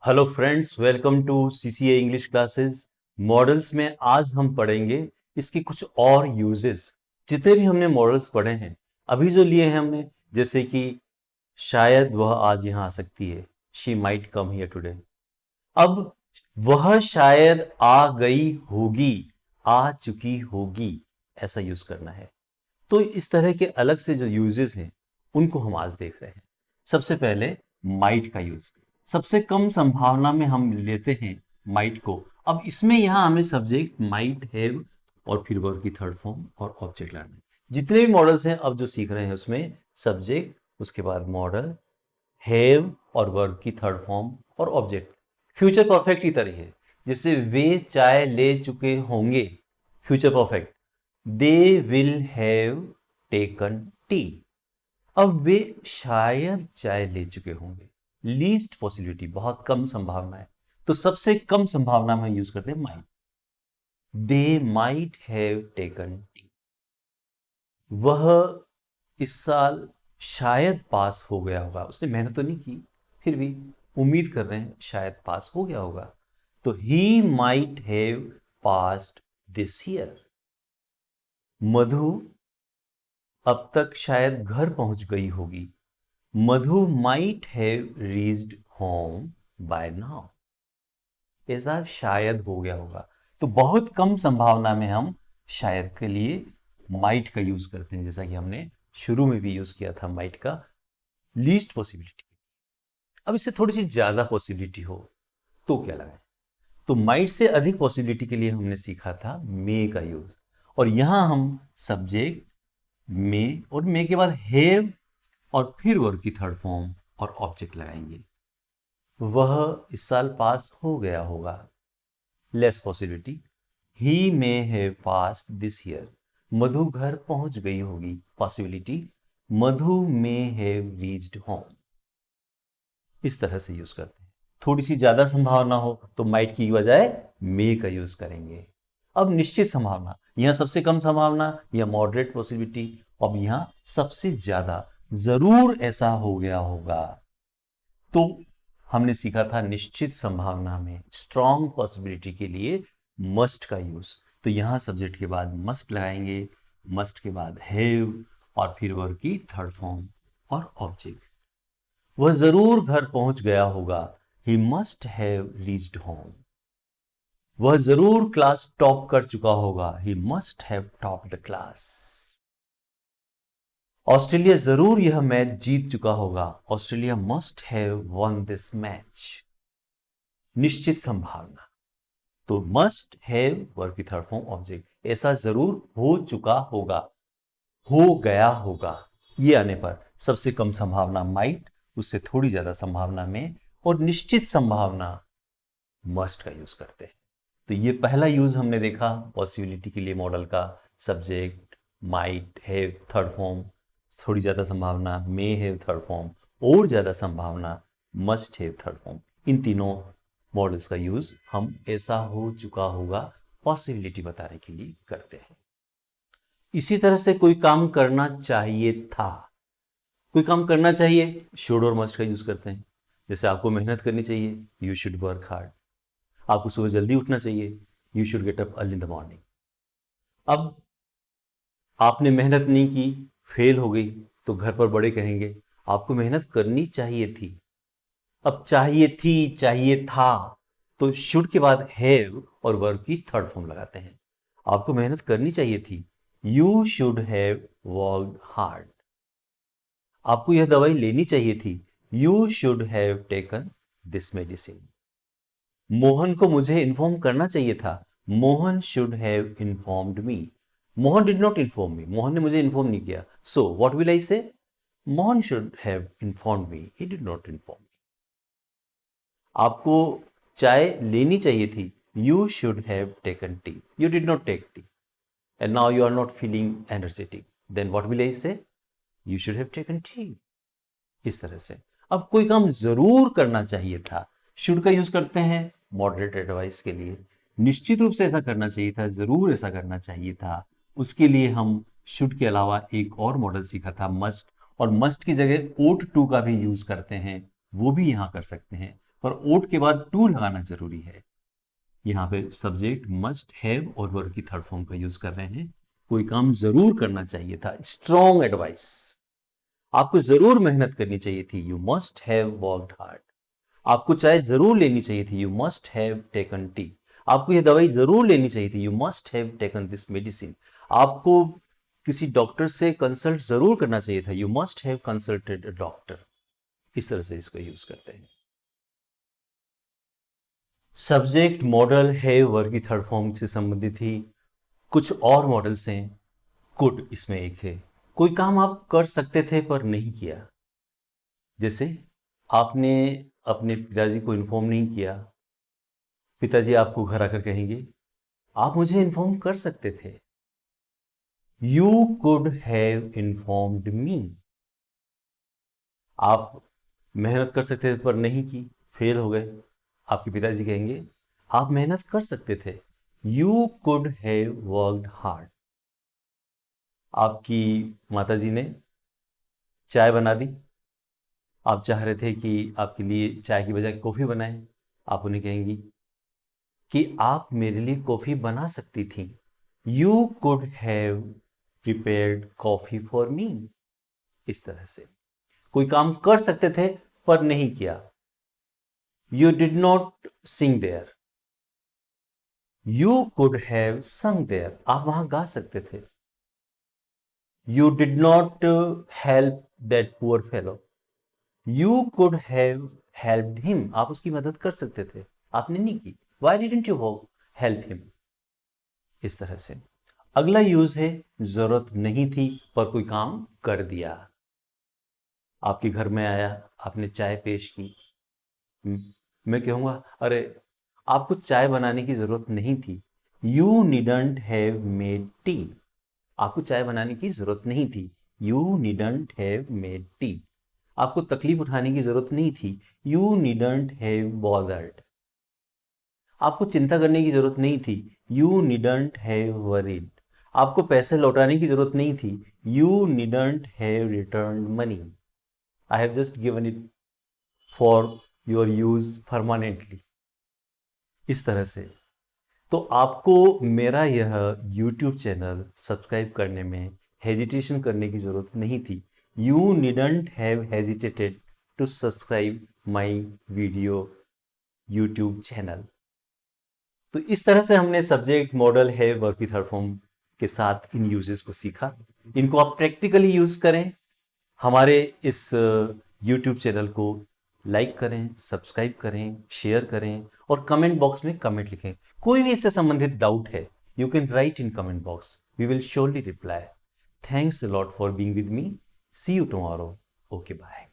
Hello friends, welcome to CCA English classes. Modals में आज हम पढ़ेंगे इसकी कुछ और यूजेस। जितने भी हमने मॉडल्स पढ़े हैं अभी जो लिए हैं हमने, जैसे कि शायद वह आज यहाँ आ सकती है, she might come here today. अब वह शायद आ गई होगी, आ चुकी होगी, ऐसा यूज करना है। तो इस तरह के अलग से जो यूजेस हैं उनको हम आज देख रहे हैं। सबसे पहले माइट का यूज। सबसे कम संभावना में हम लेते हैं माइट को। अब इसमें यहां हमें सब्जेक्ट माइट हैव और फिर वर्ब की थर्ड फॉर्म और ऑब्जेक्ट लाना है। जितने भी मॉडल्स हैं अब जो सीख रहे हैं उसमें सब्जेक्ट, उसके बाद मॉडल, हैव और वर्ब की थर्ड फॉर्म और ऑब्जेक्ट। फ्यूचर परफेक्ट की तरह है, जैसे वे चाय ले चुके होंगे, future perfect. They will have taken T. अब वे शायद चाय ले चुके होंगे, लीस्ट पॉसिबिलिटी, बहुत कम संभावना है। तो सबसे कम संभावना में यूज करते हैं might. They might have taken T. वह इस साल शायद पास हो गया होगा, उसने मेहनत तो नहीं की, फिर भी उम्मीद कर रहे हैं शायद पास हो गया होगा। तो he might have passed this year. Madhu अब तक शायद घर पहुंच गई होगी, Madhu might have reached home by now. ऐसा शायद हो गया होगा। तो बहुत कम संभावना में हम शायद के लिए माइट का यूज करते हैं, जैसा कि हमने शुरू में भी यूज किया था माइट का लीस्ट पॉसिबिलिटी। अब इससे थोड़ी सी ज्यादा पॉसिबिलिटी हो तो क्या लगाएं? तो माइट से अधिक पॉसिबिलिटी के लिए हमने सीखा था मे का यूज। और यहां हम सब्जेक्ट मे और मे के बाद हैव और फिर वर्ब की थर्ड फॉर्म और ऑब्जेक्ट लगाएंगे। वह इस साल पास हो गया होगा, less possibility. He may have passed this year. Madhu घर पहुंच गई होगी, possibility. Madhu may have reached home. इस तरह से यूज करते हैं। थोड़ी सी ज्यादा संभावना हो तो माइट की बजाय मे का यूज करेंगे। अब निश्चित संभावना, यहां सबसे कम संभावना या मॉडरेट पॉसिबिलिटी, अब यहां सबसे ज्यादा, जरूर ऐसा हो गया होगा। तो हमने सीखा था निश्चित संभावना में स्ट्रॉन्ग पॉसिबिलिटी के लिए मस्ट का यूज। तो यहां सब्जेक्ट के बाद मस्ट लगाएंगे, मस्ट के बाद हैव और फिर वर्ब की थर्ड फॉर्म और ऑब्जेक्ट। वह जरूर घर पहुंच गया होगा, he must have reached home. वह जरूर क्लास टॉप कर चुका होगा, he must have top the class. Australia जरूर यह मैच जीत चुका होगा, Australia must have one this match. निश्चित संभावना, तो मस्ट हैव वर्ब की थर्ड फॉर्म ऑब्जेक्ट, ऐसा जरूर हो चुका होगा, हो गया होगा। ये आने पर सबसे कम संभावना माइट, उससे थोड़ी ज्यादा संभावना में, और निश्चित संभावना मस्ट का यूज करते हैं। तो ये पहला यूज हमने देखा पॉसिबिलिटी के लिए मॉडल का, subject might have third form, थोड़ी ज्यादा संभावना मे हैव थर्ड फॉर्म, और ज्यादा संभावना मस्ट हैव थर्ड फॉर्म। इन तीनों मॉडल्स का यूज हम ऐसा हो चुका होगा पॉसिबिलिटी बताने के लिए करते हैं। इसी तरह से कोई काम करना चाहिए था, कोई काम करना चाहिए, शुड और मस्ट का यूज करते हैं। जैसे आपको मेहनत करनी चाहिए, यू शुड वर्क हार्ड। आपको सुबह जल्दी उठना चाहिए, you should get up early in the morning. अब आपने मेहनत नहीं की, फेल हो गई, तो घर पर बड़े कहेंगे आपको मेहनत करनी चाहिए थी। अब चाहिए थी, चाहिए था, तो शुड के बाद हैव और वर्ब की थर्ड फॉर्म लगाते हैं। आपको मेहनत करनी चाहिए थी, you should have worked hard. आपको यह दवाई लेनी चाहिए थी, you should have taken this medicine. Mohan को मुझे इन्फॉर्म करना चाहिए था, Mohan should have informed me. Mohan did not inform मी, मोहन ने मुझे इन्फॉर्म नहीं किया। So what will I say, Mohan should have informed me, he did not inform me. आपको चाय लेनी चाहिए थी, you should have taken tea, you did not take tea and now you are not feeling energetic, then what will I say, you should have taken tea. इस तरह से। अब कोई काम जरूर करना चाहिए था, शुड का यूज करते हैं मॉडरेट एडवाइस के लिए। निश्चित रूप से ऐसा करना चाहिए था, जरूर ऐसा करना चाहिए था, उसके लिए हम शुड के अलावा एक और मॉडल सीखा था मस्ट, और मस्ट की जगह ओट टू का भी यूज करते हैं, वो भी यहां कर सकते हैं। पर ओट के बाद टू लगाना जरूरी है। यहाँ पे सब्जेक्ट मस्ट हैव और वर्ब की थर्ड फॉर्म का यूज कर रहे हैं। कोई काम जरूर करना चाहिए था, स्ट्रॉन्ग एडवाइस। आपको जरूर मेहनत करनी चाहिए थी, you must have worked hard. आपको चाय जरूर लेनी चाहिए थी, you must have taken T. आपको यह दवाई जरूर लेनी चाहिए थी, you must have taken this medicine. आपको किसी डॉक्टर से कंसल्ट जरूर करना चाहिए था, you must have consulted a doctor. इस तरह से इसको यूज करते हैं। सब्जेक्ट मॉडल हैव वर्ब की थर्ड फॉर्म से संबंधित ही कुछ और मॉडल्स हैं। कुड इसमें एक है। कोई काम आप कर सकते थे पर नहीं किया। जैसे आपने अपने पिताजी को इन्फॉर्म नहीं किया, पिताजी आपको घर आकर कहेंगे आप मुझे इन्फॉर्म कर सकते थे, यू कुड हैव इन्फॉर्म्ड मी। आप मेहनत कर सकते थे पर नहीं की, फेल हो गए, आपके पिताजी कहेंगे आप मेहनत कर सकते थे, you could have worked hard. आपकी माताजी ने चाय बना दी, आप चाह रहे थे कि आपके लिए चाय की बजाय कॉफी बनाए, आप उन्हें कहेंगी कि आप मेरे लिए कॉफी बना सकती थी, you could have prepared coffee for me. इस तरह से कोई काम कर सकते थे पर नहीं किया, you did not sing there, you could have sung there. आप वहां गा सकते थे, you did not help that poor fellow, you could have helped him. आप उसकी मदद कर सकते थे, आपने नहीं की, why didn't you help him. इस तरह से अगला यूज है जरूरत नहीं थी पर कोई काम कर दिया। आपके घर में आया, आपने चाय पेश की, मैं कहूंगा अरे आपको चाय बनाने की जरूरत नहीं थी, you needn't have made tea. आपको चाय बनाने की जरूरत नहीं थी, you needn't have made tea. आपको तकलीफ उठाने की जरूरत नहीं थी, यू नीडंट हैव बॉदर्ड। आपको चिंता करने की जरूरत नहीं थी, यू नीडंट हैव वरीड। आपको पैसे लौटाने की जरूरत नहीं थी, you needn't have return money. I have just given it for your use permanently. इस तरह से तो आपको मेरा यह YouTube चैनल सब्सक्राइब करने में हेजिटेशन करने की जरूरत नहीं थी, you needn't have hesitated to subscribe my video YouTube channel. तो इस तरह से हमने सब्जेक्ट मॉडल है वर्ब की थर्ड फॉर्म के साथ इन यूजेस को सीखा। इनको आप प्रैक्टिकली यूज करें। हमारे इस YouTube चैनल को लाइक करें, सब्सक्राइब करें, शेयर करें और कमेंट बॉक्स में कमेंट लिखें। कोई भी इससे संबंधित डाउट है, you can write in comment box, we will surely reply. Thanks a lot for being with me, see you tomorrow, okay bye.